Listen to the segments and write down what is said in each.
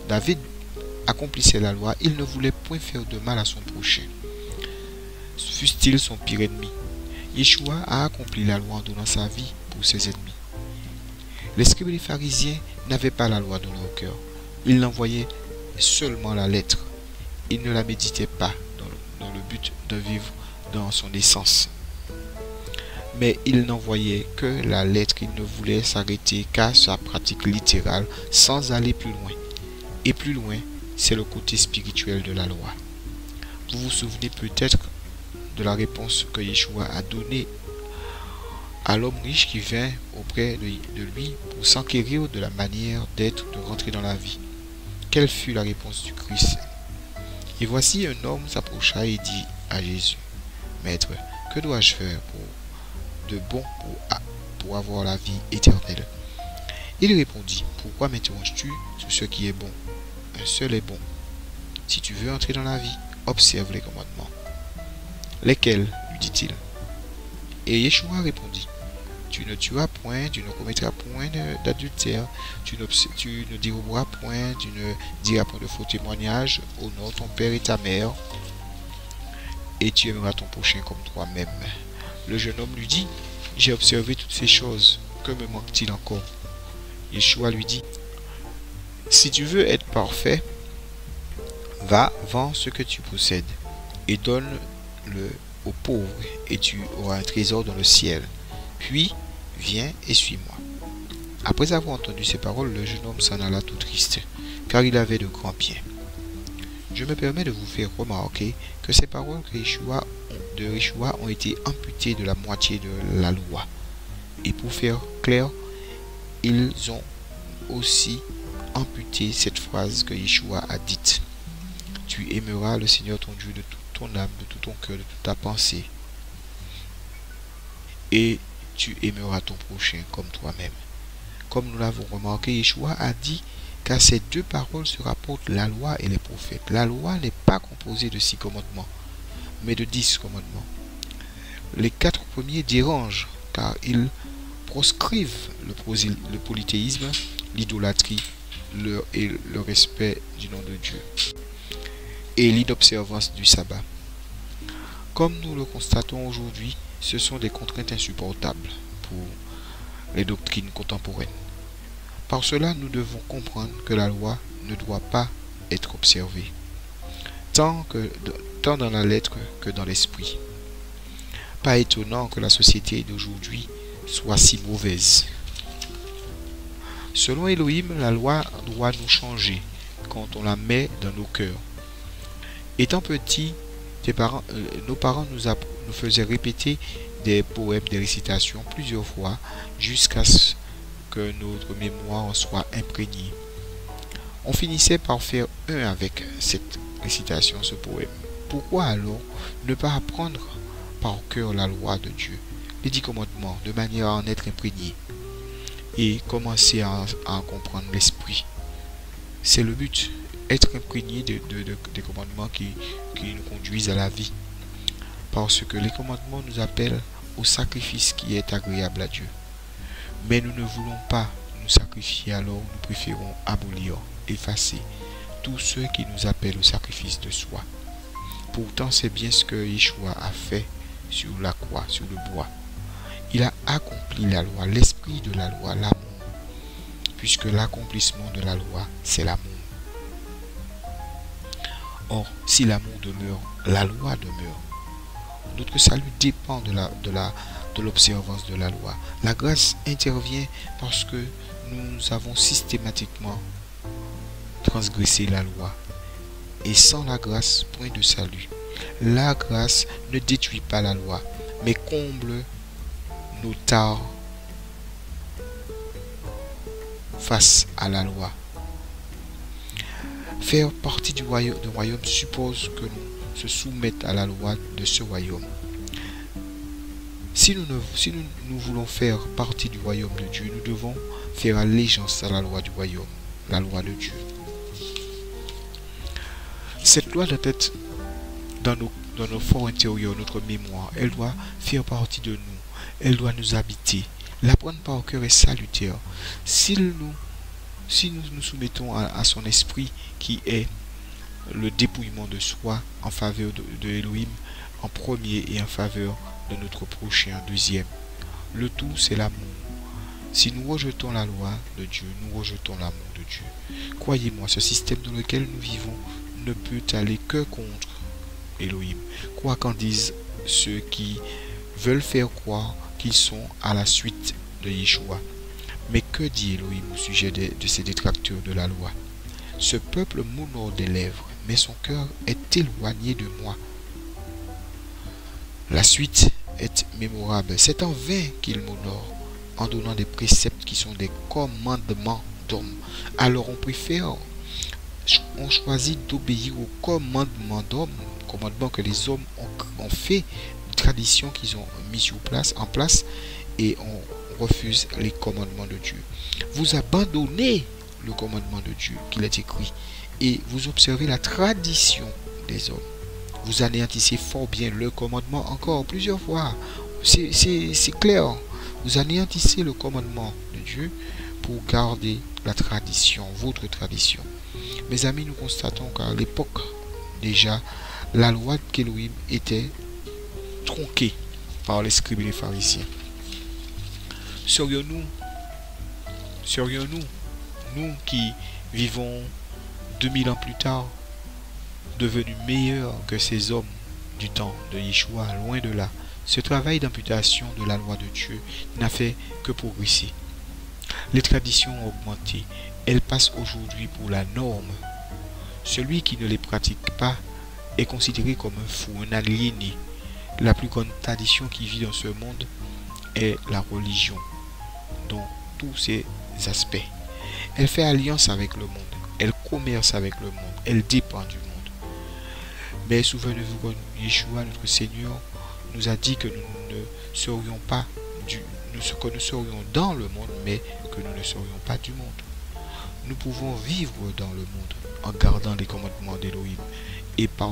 David accomplissait la loi, il ne voulait point faire de mal à son prochain, fût-il son pire ennemi. Yeshua a accompli la loi en donnant sa vie pour ses ennemis. Les scribes et les pharisiens n'avaient pas la loi dans leur cœur. Ils l'envoyaient seulement la lettre. Ils ne la méditaient pas dans le but de vivre dans son essence. Mais ils n'envoyaient que la lettre. Ils ne voulaient s'arrêter qu'à sa pratique littérale sans aller plus loin. Et plus loin, c'est le côté spirituel de la loi. Vous vous souvenez peut-être de la réponse que Yeshua a donnée à l'homme riche qui vint auprès de lui pour s'enquérir de la manière d'être, de rentrer dans la vie. Quelle fut la réponse du Christ? Et voici un homme s'approcha et dit à Jésus, Maître, que dois-je faire de bon pour avoir la vie éternelle? Il répondit, pourquoi m'interroges-tu sur ce qui est bon? Un seul est bon. Si tu veux entrer dans la vie, observe les commandements. Lesquels? Lui dit-il. Et Yeshua répondit, tu ne tueras point, tu ne commettras point d'adultère, tu ne déroberas point, tu ne diras point de faux témoignages, honore ton père et ta mère, et tu aimeras ton prochain comme toi-même. Le jeune homme lui dit, j'ai observé toutes ces choses, que me manque-t-il encore? Yeshua lui dit, si tu veux être parfait, va, vends ce que tu possèdes, et donne-le aux pauvres, et tu auras un trésor dans le ciel. Puis, viens et suis-moi. Après avoir entendu ces paroles, le jeune homme s'en alla tout triste, car il avait de grands biens. Je me permets de vous faire remarquer que ces paroles de Yeshua ont été amputées de la moitié de la loi. Et pour faire clair, ils ont aussi amputé cette phrase que Yeshua a dite. Tu aimeras le Seigneur ton Dieu de toute ton âme, de tout ton cœur, de toute ta pensée. Et tu aimeras ton prochain comme toi-même. Comme nous l'avons remarqué, Yeshua a dit qu'à ces deux paroles se rapportent la loi et les prophètes. La loi n'est pas composée de 6 commandements, mais de 10 commandements. Les 4 premiers dérangent, car ils proscrivent le polythéisme, l'idolâtrie et le respect du nom de Dieu, et l'inobservance du sabbat. Comme nous le constatons aujourd'hui, ce sont des contraintes insupportables pour les doctrines contemporaines. Par cela, nous devons comprendre que la loi ne doit pas être observée, tant dans la lettre que dans l'esprit. Pas étonnant que la société d'aujourd'hui soit si mauvaise. Selon Elohim, la loi doit nous changer quand on la met dans nos cœurs. Étant petits, nos parents nous faisaient répéter des poèmes, des récitations plusieurs fois jusqu'à ce que notre mémoire en soit imprégnée. On finissait par faire un avec cette récitation, ce poème. Pourquoi alors ne pas apprendre par cœur la loi de Dieu, les 10 commandements, de manière à en être imprégné et commencer à en comprendre l'esprit? C'est le but, être imprégné des commandements qui nous conduisent à la vie. Parce que les commandements nous appellent au sacrifice qui est agréable à Dieu. Mais nous ne voulons pas nous sacrifier, alors nous préférons abolir, effacer tous ceux qui nous appellent au sacrifice de soi. Pourtant, c'est bien ce que Yeshua a fait sur la croix, sur le bois. Il a accompli la loi, l'esprit de la loi, l'amour, puisque l'accomplissement de la loi, c'est l'amour. Or, si l'amour demeure, la loi demeure. Notre salut dépend de l'observance de la loi. La grâce intervient parce que nous avons systématiquement transgressé la loi. Et sans la grâce, point de salut. La grâce ne détruit pas la loi, mais comble nos tares face à la loi. Faire partie du royaume suppose que nous se soumettre à la loi de ce royaume. Si nous voulons faire partie du royaume de Dieu, nous devons faire allégeance à la loi du royaume, la loi de Dieu. Cette loi doit être dans nos forts intérieurs, notre mémoire. Elle doit faire partie de nous. Elle doit nous habiter. L'apprendre par cœur est salutaire. S'il nous si nous nous soumettons à son esprit qui est le dépouillement de soi en faveur de Elohim en premier et en faveur de notre prochain en deuxième. Le tout, c'est l'amour. Si nous rejetons la loi de Dieu, nous rejetons l'amour de Dieu. Croyez-moi, ce système dans lequel nous vivons ne peut aller que contre Elohim. Quoi qu'en disent ceux qui veulent faire croire qu'ils sont à la suite de Yeshua. Mais que dit Elohim au sujet de ces détracteurs de la loi? Ce peuple m'honore des lèvres, mais son cœur est éloigné de moi. La suite est mémorable. C'est en vain qu'il m'honore, en donnant des préceptes qui sont des commandements d'hommes. Alors on choisit d'obéir aux commandements d'hommes, commandements que les hommes ont fait, une tradition qu'ils ont mis en place, et on refuse les commandements de Dieu. Vous abandonnez le commandement de Dieu qu'il est écrit et vous observez la tradition des hommes. Vous anéantissez fort bien le commandement encore plusieurs fois. C'est clair. Vous anéantissez le commandement de Dieu pour garder la tradition, votre tradition. Mes amis, nous constatons qu'à l'époque, déjà, la loi d'Elohim était tronquée par les scribes et les pharisiens. Serions-nous, nous qui vivons 2000 ans plus tard, devenus meilleurs que ces hommes du temps de Yeshua? Loin de là. Ce travail d'amputation de la loi de Dieu n'a fait que progresser. Les traditions ont augmenté. Elles passent aujourd'hui pour la norme. Celui qui ne les pratique pas est considéré comme un fou, un aliéné. La plus grande tradition qui vit dans ce monde est la religion, dans tous ses aspects. Elle fait alliance avec le monde, elle commerce avec le monde, elle dépend du monde. Mais souvenez-vous que Yeshua, notre Seigneur, nous a dit que nous ne serions pas que nous serions dans le monde, mais que nous ne serions pas du monde. Nous pouvons vivre dans le monde en gardant les commandements d'Elohim et par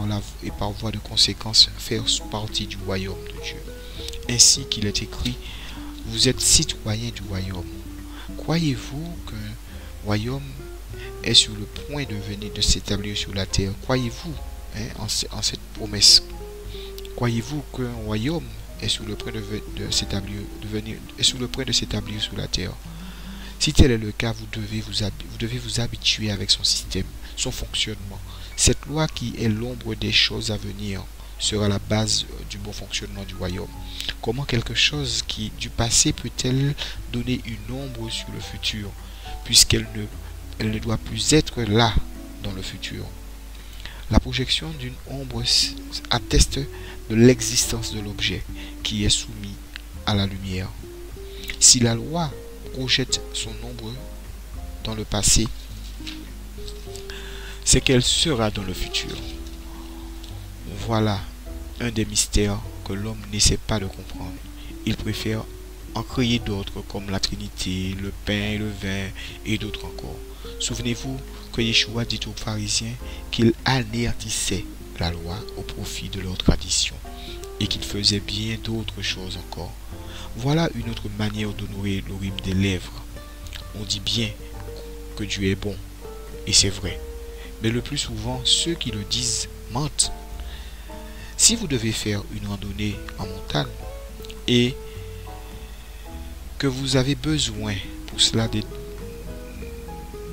voie de conséquence faire partie du royaume de Dieu. Ainsi qu'il est écrit, vous êtes citoyens du royaume. Croyez-vous qu'un royaume est sur le point de s'établir sur la terre? Croyez-vous en cette promesse? Croyez-vous qu'un royaume est sur le point de s'établir sur la terre? Si tel est le cas, vous devez vous habituer avec son système, son fonctionnement. Cette loi qui est l'ombre des choses à venir sera la base du bon fonctionnement du royaume. Comment quelque chose du passé peut-elle donner une ombre sur le futur, puisqu'elle ne doit plus être là dans le futur? La projection d'une ombre atteste de l'existence de l'objet qui est soumis à la lumière. Si la loi projette son ombre dans le passé, c'est qu'elle sera dans le futur. Voilà un des mystères que l'homme n'essaie pas de comprendre. Il préfère en créer d'autres comme la Trinité, le pain et le vin et d'autres encore. Souvenez-vous que Yeshua dit aux pharisiens qu'il anéantissait la loi au profit de leur tradition et qu'il faisait bien d'autres choses encore. Voilà une autre manière d'honorer Elohim des lèvres. On dit bien que Dieu est bon, et c'est vrai. Mais le plus souvent, ceux qui le disent mentent. Si vous devez faire une randonnée en montagne et que vous avez besoin pour cela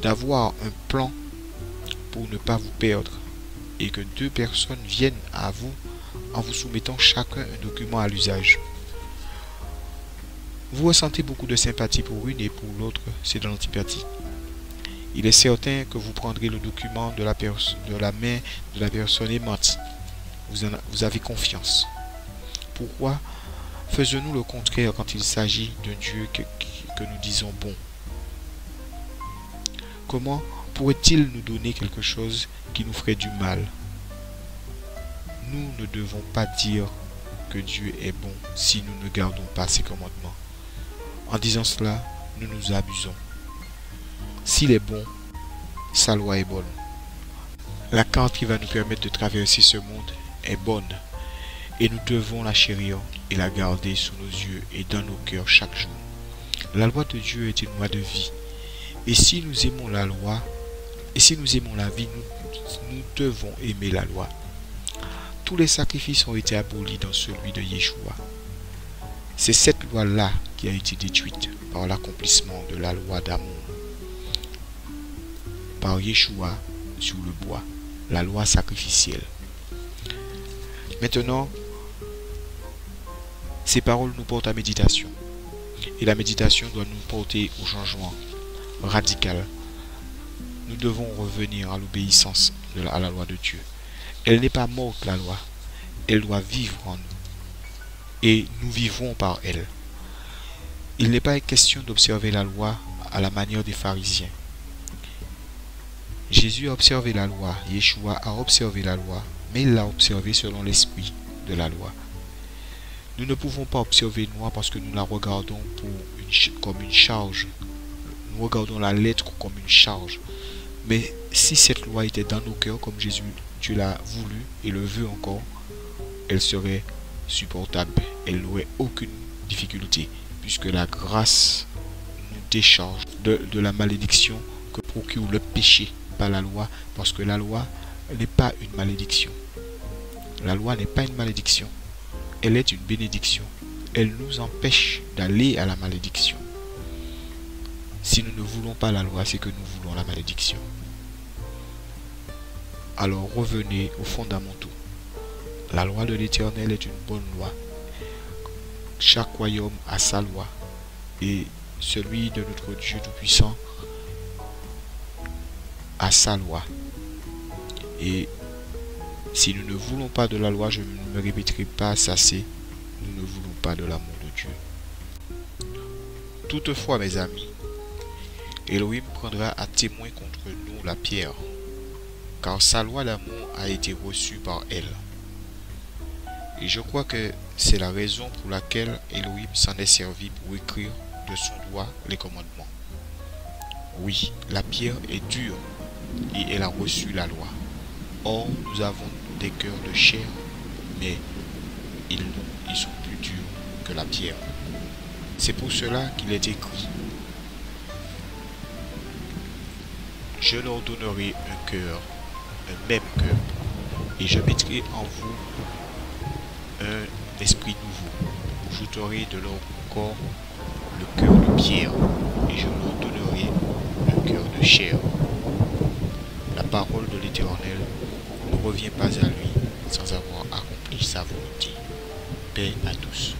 d'avoir un plan pour ne pas vous perdre et que deux personnes viennent à vous en vous soumettant chacun un document à l'usage, vous ressentez beaucoup de sympathie pour une et pour l'autre, c'est de l'antipathie. Il est certain que vous prendrez le document de la main de la personne aimante. Vous avez confiance. Pourquoi faisons-nous le contraire quand il s'agit d'un Dieu que nous disons bon? Comment pourrait-il nous donner quelque chose qui nous ferait du mal? Nous ne devons pas dire que Dieu est bon si nous ne gardons pas ses commandements. En disant cela, nous nous abusons. S'il est bon, sa loi est bonne. La carte qui va nous permettre de traverser ce monde est bonne et nous devons la chérir et la garder sous nos yeux et dans nos cœurs chaque jour. La loi de Dieu est une loi de vie Et si nous aimons la loi, et si nous aimons la vie, nous devons aimer la loi. Tous les sacrifices ont été abolis dans celui de Yeshua. C'est cette loi-là qui a été détruite par l'accomplissement de la loi d'amour par Yeshua sur le bois, la loi sacrificielle. Maintenant, ces paroles nous portent à méditation. Et la méditation doit nous porter au changement radical. Nous devons revenir à l'obéissance à la loi de Dieu. Elle n'est pas morte, la loi. Elle doit vivre en nous. Et nous vivrons par elle. Il n'est pas question d'observer la loi à la manière des pharisiens. Jésus a observé la loi, Yeshua a observé la loi, mais il l'a observé selon l'esprit de la loi. Nous ne pouvons pas observer une loi parce que nous la regardons comme une charge. Nous regardons la lettre comme une charge. Mais si cette loi était dans nos cœurs, comme Jésus, Dieu l'a voulu et le veut encore, elle serait supportable. Elle n'aurait aucune difficulté, puisque la grâce nous décharge de la malédiction que procure le péché par la loi, parce que la loi n'est pas une malédiction. La loi n'est pas une malédiction. Elle est une bénédiction. Elle nous empêche d'aller à la malédiction. Si nous ne voulons pas la loi, c'est que nous voulons la malédiction. Alors revenez aux fondamentaux. La loi de l'Éternel est une bonne loi. Chaque royaume a sa loi. Et celui de notre Dieu Tout-Puissant a sa loi. Et si nous ne voulons pas de la loi, je ne me répéterai pas assez, nous ne voulons pas de l'amour de Dieu. Toutefois, mes amis, Elohim prendra à témoin contre nous la pierre, car sa loi d'amour a été reçue par elle. Et je crois que c'est la raison pour laquelle Elohim s'en est servi pour écrire de son doigt les commandements. Oui, la pierre est dure et elle a reçu la loi. Or, nous avons des cœurs de chair, mais ils sont plus durs que la pierre. C'est pour cela qu'il est écrit: je leur donnerai un cœur, un même cœur, et je mettrai en vous un esprit nouveau. J'ôterai de leur corps le cœur de pierre, et je leur donnerai un cœur de chair. La parole de l'Éternel ne revient pas à lui sans avoir accompli sa volonté. Paix à tous.